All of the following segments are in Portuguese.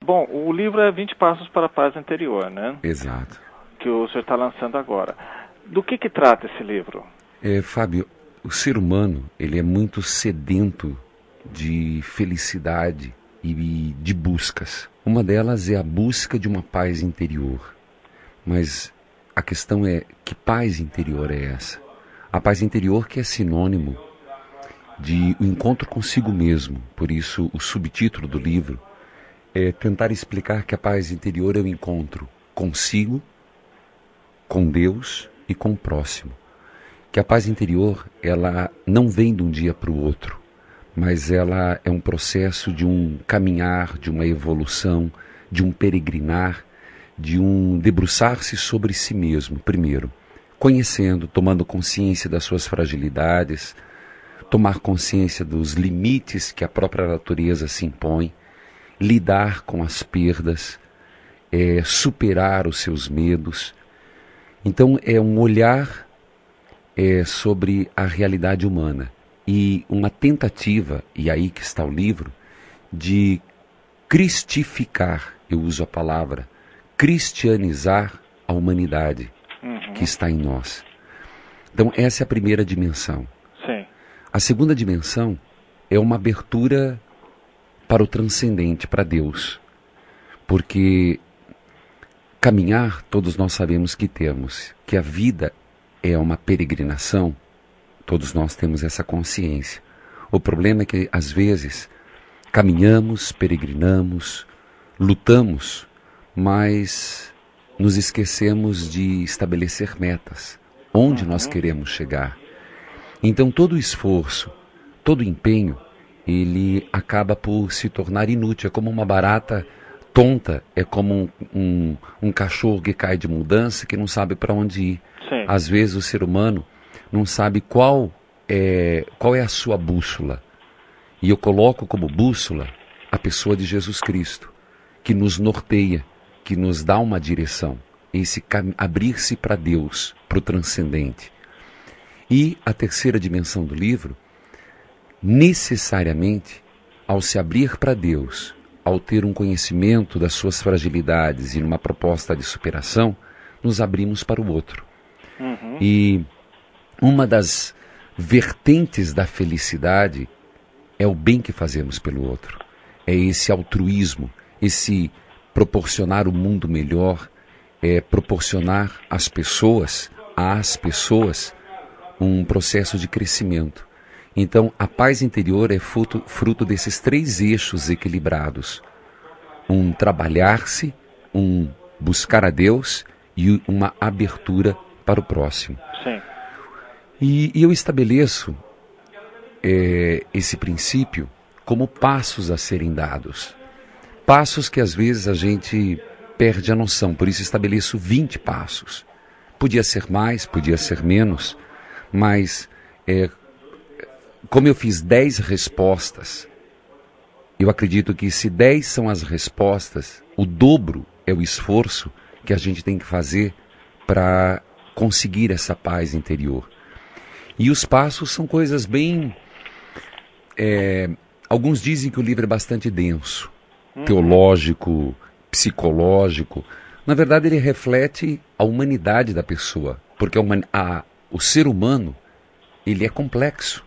Bom, o livro é 20 Passos para a Paz Interior, né? Exato. Que o senhor está lançando agora. Do que trata esse livro? Fábio, o ser humano, ele é muito sedento de felicidade e de buscas. Uma delas é a busca de uma paz interior. Mas a questão é, que paz interior é essa? A paz interior que é sinônimo de o encontro consigo mesmo. Por isso, o subtítulo do livro é tentar explicar que a paz interior é o encontro consigo, com Deus e com o próximo. Que a paz interior, ela não vem de um dia para o outro, mas ela é um processo de um caminhar, de uma evolução, de um peregrinar, de um debruçar-se sobre si mesmo, primeiro, conhecendo, tomando consciência das suas fragilidades, tomar consciência dos limites que a própria natureza se impõe, lidar com as perdas, superar os seus medos. Então é um olhar sobre a realidade humana e uma tentativa, e aí que está o livro, de cristificar, eu uso a palavra, cristianizar a humanidade que está em nós. Então essa é a primeira dimensão. Sim. A segunda dimensão é uma abertura para o transcendente, para Deus. Porque caminhar, todos nós sabemos que temos, que a vida é uma peregrinação, todos nós temos essa consciência. O problema é que, às vezes, caminhamos, peregrinamos, lutamos, mas nos esquecemos de estabelecer metas, onde nós queremos chegar. Então, todo esforço, todo empenho, ele acaba por se tornar inútil. É como uma barata tonta, é como um cachorro que cai de mudança, que não sabe para onde ir. Sim. Às vezes o ser humano não sabe qual é a sua bússola. E eu coloco como bússola a pessoa de Jesus Cristo, que nos norteia, que nos dá uma direção, esse abrir-se para Deus, para o transcendente. E a terceira dimensão do livro, necessariamente, ao se abrir para Deus, ao ter um conhecimento das suas fragilidades e numa proposta de superação, nos abrimos para o outro. E uma das vertentes da felicidade é o bem que fazemos pelo outro. É esse altruísmo, esse proporcionar o mundo melhor, proporcionar às pessoas, um processo de crescimento. Então, a paz interior é fruto desses três eixos equilibrados. Um trabalhar-se, um buscar a Deus e uma abertura para o próximo. Sim. E eu estabeleço esse princípio como passos a serem dados. Passos que às vezes a gente perde a noção, por isso estabeleço 20 passos. Podia ser mais, podia ser menos, mas como eu fiz 10 respostas, eu acredito que se 10 são as respostas, o dobro é o esforço que a gente tem que fazer para conseguir essa paz interior. E os passos são coisas bem... alguns dizem que o livro é bastante denso, teológico, psicológico. Na verdade, ele reflete a humanidade da pessoa, porque o ser humano, ele é complexo.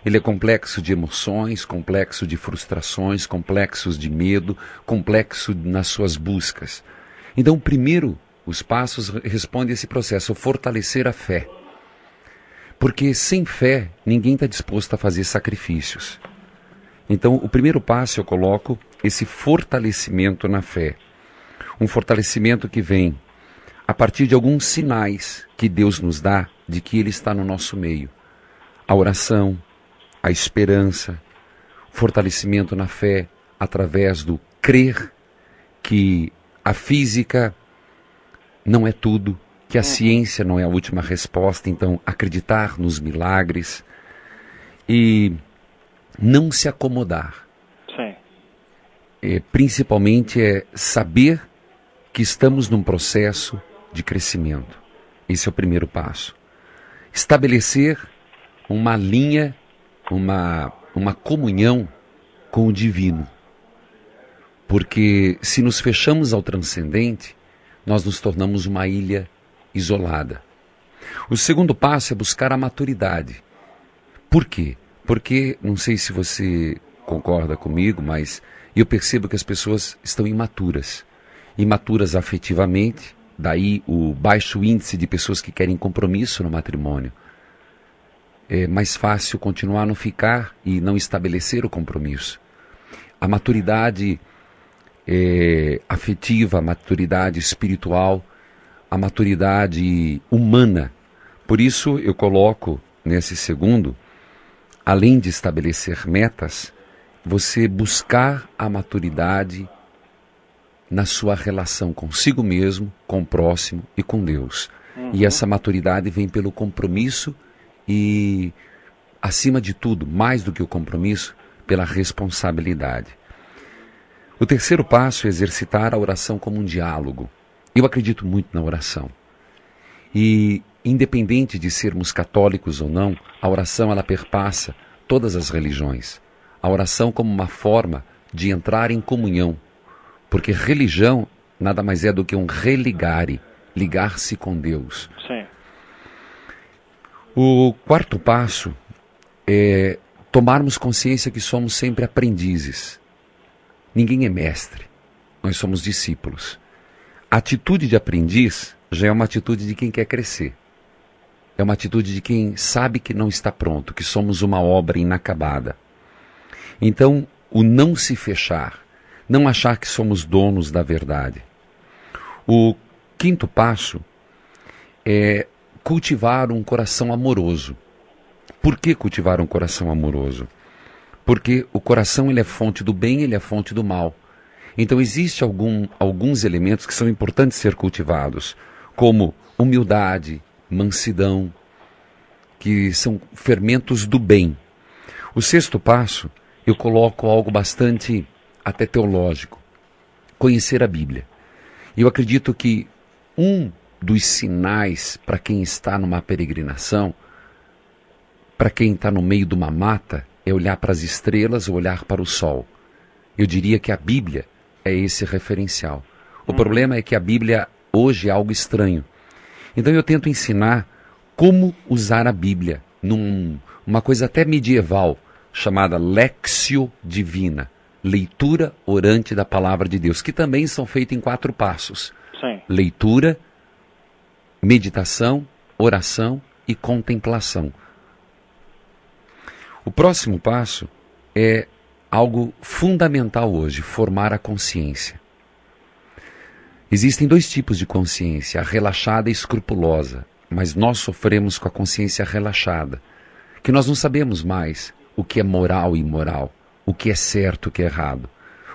Ele é complexo de emoções, complexo de frustrações, complexo de medo, complexo nas suas buscas. Então, primeiro, os passos respondem a esse processo, fortalecer a fé. Porque sem fé, ninguém está disposto a fazer sacrifícios. Então, o primeiro passo eu coloco esse fortalecimento na fé. Um fortalecimento que vem a partir de alguns sinais que Deus nos dá de que Ele está no nosso meio. A oração, a esperança, fortalecimento na fé através do crer que a física não é tudo, que a ciência não é a última resposta, então acreditar nos milagres e não se acomodar. Sim. Principalmente saber que estamos num processo de crescimento. Esse é o primeiro passo. Estabelecer uma linha, uma comunhão com o divino. Porque se nos fechamos ao transcendente, nós nos tornamos uma ilha isolada. O segundo passo é buscar a maturidade. Por quê? Porque, não sei se você concorda comigo, mas eu percebo que as pessoas estão imaturas. Imaturas afetivamente, daí o baixo índice de pessoas que querem compromisso no matrimônio. É mais fácil continuar no ficar e não estabelecer o compromisso. A maturidade afetiva, a maturidade espiritual, a maturidade humana. Por isso eu coloco nesse segundo, além de estabelecer metas, você buscar a maturidade na sua relação consigo mesmo, com o próximo e com Deus. E essa maturidade vem pelo compromisso e, acima de tudo, mais do que o compromisso, pela responsabilidade. O terceiro passo é exercitar a oração como um diálogo. Eu acredito muito na oração. E, independente de sermos católicos ou não, a oração ela perpassa todas as religiões. A oração como uma forma de entrar em comunhão. Porque religião nada mais é do que um religare, ligar-se com Deus. Sim. O quarto passo é tomarmos consciência que somos sempre aprendizes. Ninguém é mestre, nós somos discípulos. A atitude de aprendiz já é uma atitude de quem quer crescer. É uma atitude de quem sabe que não está pronto, que somos uma obra inacabada. Então, o não se fechar, não achar que somos donos da verdade. O quinto passo é cultivar um coração amoroso. Por que cultivar um coração amoroso? Porque o coração ele é fonte do bem, ele é fonte do mal. Então existem alguns elementos que são importantes ser cultivados, como humildade, mansidão, que são fermentos do bem. O sexto passo, eu coloco algo bastante até teológico, conhecer a Bíblia. Eu acredito que um dos sinais para quem está numa peregrinação, para quem está no meio de uma mata, é olhar para as estrelas ou olhar para o sol. Eu diria que a Bíblia é esse referencial. O problema é que a Bíblia hoje é algo estranho. Então eu tento ensinar como usar a Bíblia numa coisa até medieval, chamada Lectio Divina, leitura orante da Palavra de Deus, que também são feitas em 4 passos. Sim. Leitura, meditação, oração e contemplação. O próximo passo é algo fundamental hoje, formar a consciência. Existem 2 tipos de consciência, a relaxada e escrupulosa, mas nós sofremos com a consciência relaxada, que nós não sabemos mais o que é moral e imoral, o que é certo e o que é errado.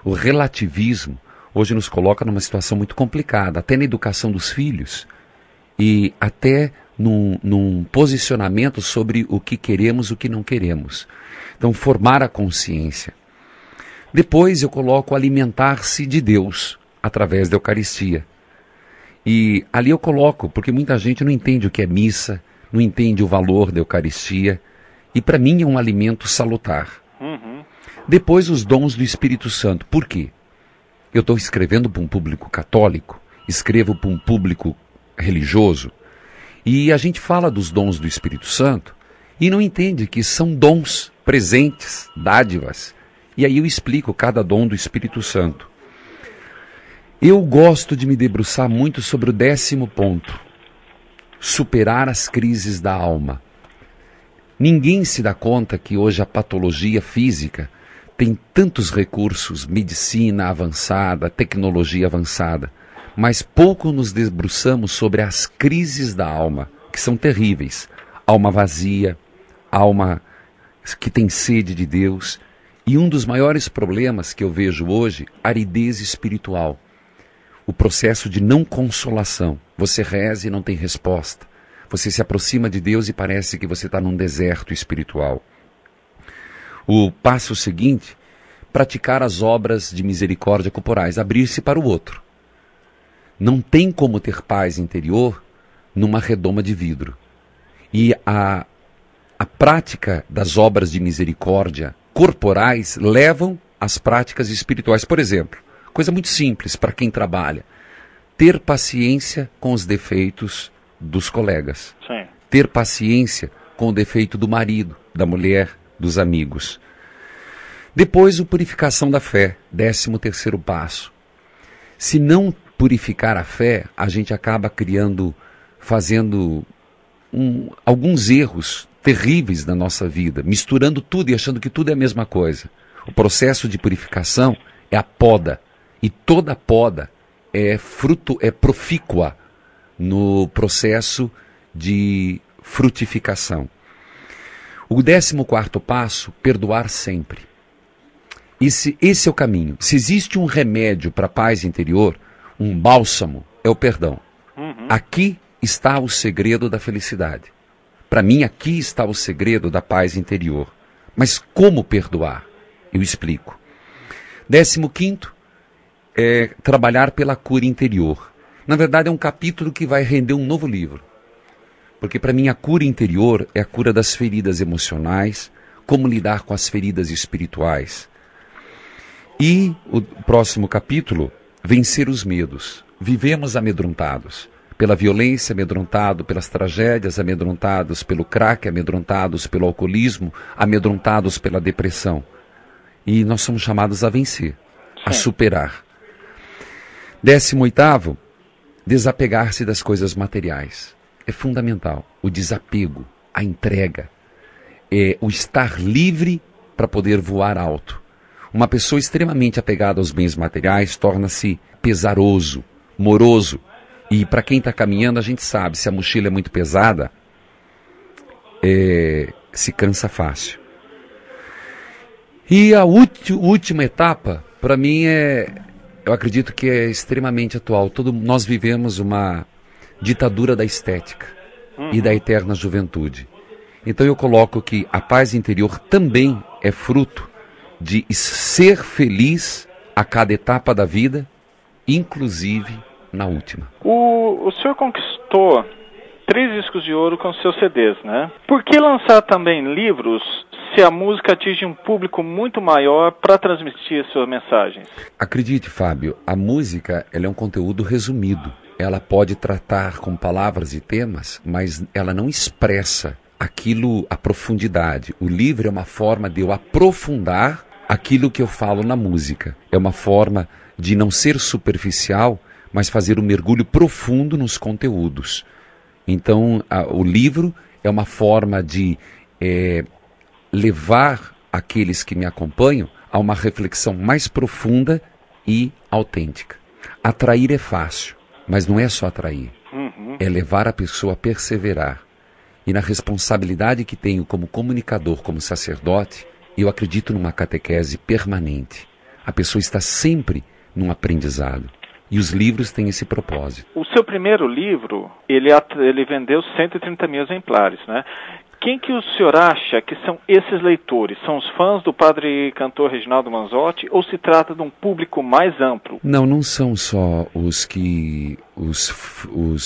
O relativismo hoje nos coloca numa situação muito complicada, até na educação dos filhos e até num posicionamento sobre o que queremos e o que não queremos. Então, formar a consciência. Depois eu coloco alimentar-se de Deus através da Eucaristia. E ali eu coloco, porque muita gente não entende o que é missa, não entende o valor da Eucaristia, e para mim é um alimento salutar. Depois os dons do Espírito Santo. Por quê? Eu estou escrevendo para um público católico, escrevo para um público religioso, e a gente fala dos dons do Espírito Santo e não entende que são dons, presentes, dádivas. E aí eu explico cada dom do Espírito Santo. Eu gosto de me debruçar muito sobre o 10º ponto. Superar as crises da alma. Ninguém se dá conta que hoje a patologia física tem tantos recursos, medicina avançada, tecnologia avançada, mas pouco nos debruçamos sobre as crises da alma, que são terríveis. Alma vazia, alma que tem sede de Deus. E um dos maiores problemas que eu vejo hoje, aridez espiritual. O processo de não consolação. Você reza e não tem resposta. Você se aproxima de Deus e parece que você está num deserto espiritual. O passo seguinte, praticar as obras de misericórdia corporais, abrir-se para o outro. Não tem como ter paz interior numa redoma de vidro. E a prática das obras de misericórdia corporais levam às práticas espirituais. Por exemplo, Coisa muito simples para quem trabalha. Ter paciência com os defeitos dos colegas. Sim. Ter paciência com o defeito do marido, da mulher, dos amigos. Depois, a purificação da fé, 13º passo. Se não purificar a fé, a gente acaba fazendo alguns erros terríveis na nossa vida, misturando tudo e achando que tudo é a mesma coisa. O processo de purificação é a poda, e toda poda é profícua no processo de frutificação. O 14º passo, perdoar sempre. Esse é o caminho. Se existe um remédio para a paz interior, um bálsamo, é o perdão. Aqui está o segredo da felicidade. Para mim, aqui está o segredo da paz interior. Mas como perdoar? Eu explico. 15º é trabalhar pela cura interior. Na verdade, é um capítulo que vai render um novo livro. Porque para mim a cura interior é a cura das feridas emocionais, como lidar com as feridas espirituais. E o próximo capítulo, vencer os medos. Vivemos amedrontados. Pela violência, amedrontado, pelas tragédias, amedrontados, pelo crack, amedrontados, pelo alcoolismo, amedrontados pela depressão. E nós somos chamados a vencer, a superar. 18º, desapegar-se das coisas materiais. É fundamental. O desapego, a entrega, o estar livre para poder voar alto. Uma pessoa extremamente apegada aos bens materiais torna-se pesaroso, moroso. E para quem está caminhando, a gente sabe, se a mochila é muito pesada, se cansa fácil. E a última etapa, para mim, eu acredito que é extremamente atual. Nós vivemos uma ditadura da estética e da eterna juventude. Então eu coloco que a paz interior também é fruto de ser feliz a cada etapa da vida, inclusive na última. O senhor conquistou 3 discos de ouro com seus CDs, né? Por que lançar também livros se a música atinge um público muito maior para transmitir suas mensagens? Acredite, Fábio, a música ela é um conteúdo resumido. Ela pode tratar com palavras e temas, mas ela não expressa aquilo, a profundidade. O livro é uma forma de eu aprofundar aquilo que eu falo na música. É uma forma de não ser superficial, mas fazer um mergulho profundo nos conteúdos. Então, o livro é uma forma de levar aqueles que me acompanham a uma reflexão mais profunda e autêntica. Atrair é fácil, mas não é só atrair. É levar a pessoa a perseverar. E na responsabilidade que tenho como comunicador, como sacerdote, eu acredito numa catequese permanente. A pessoa está sempre num aprendizado. E os livros têm esse propósito. O seu primeiro livro, ele vendeu 130 mil exemplares, né? Quem que o senhor acha que são esses leitores? São os fãs do padre cantor Reginaldo Manzotti ou se trata de um público mais amplo? Não são só os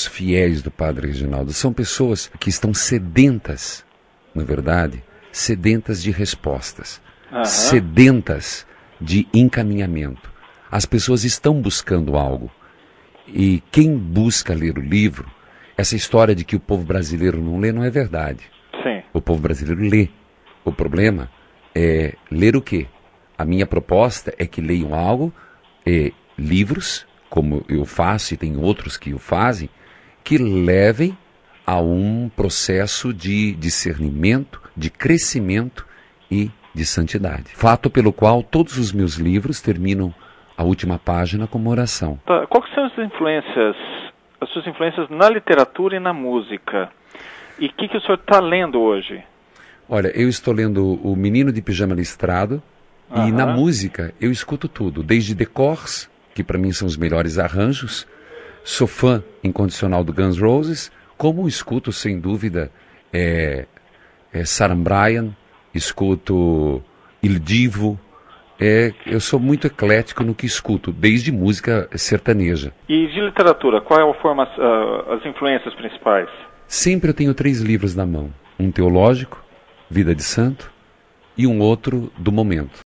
fiéis do padre Reginaldo. São pessoas que estão sedentas, na verdade, sedentas de respostas, sedentas de encaminhamento. As pessoas estão buscando algo. E quem busca ler o livro, essa história de que o povo brasileiro não lê, não é verdade. Sim. O povo brasileiro lê. O problema é ler o quê? A minha proposta é que leiam algo, livros, como eu faço e tem outros que o fazem, que levem a um processo de discernimento, de crescimento e de santidade. Fato pelo qual todos os meus livros terminam a última página como oração. Quais são as suas influências na literatura e na música? E o que o senhor está lendo hoje? Olha, eu estou lendo O Menino de Pijama Listrado e na música eu escuto tudo, desde The Corrs, que para mim são os melhores arranjos, sou fã incondicional do Guns N' Roses, como escuto sem dúvida Sarah Bryan, escuto Il Divo. Eu sou muito eclético no que escuto, desde música sertaneja. E de literatura, qual é as influências principais? Sempre eu tenho 3 livros na mão. Um teológico, Vida de Santo, e um outro do momento.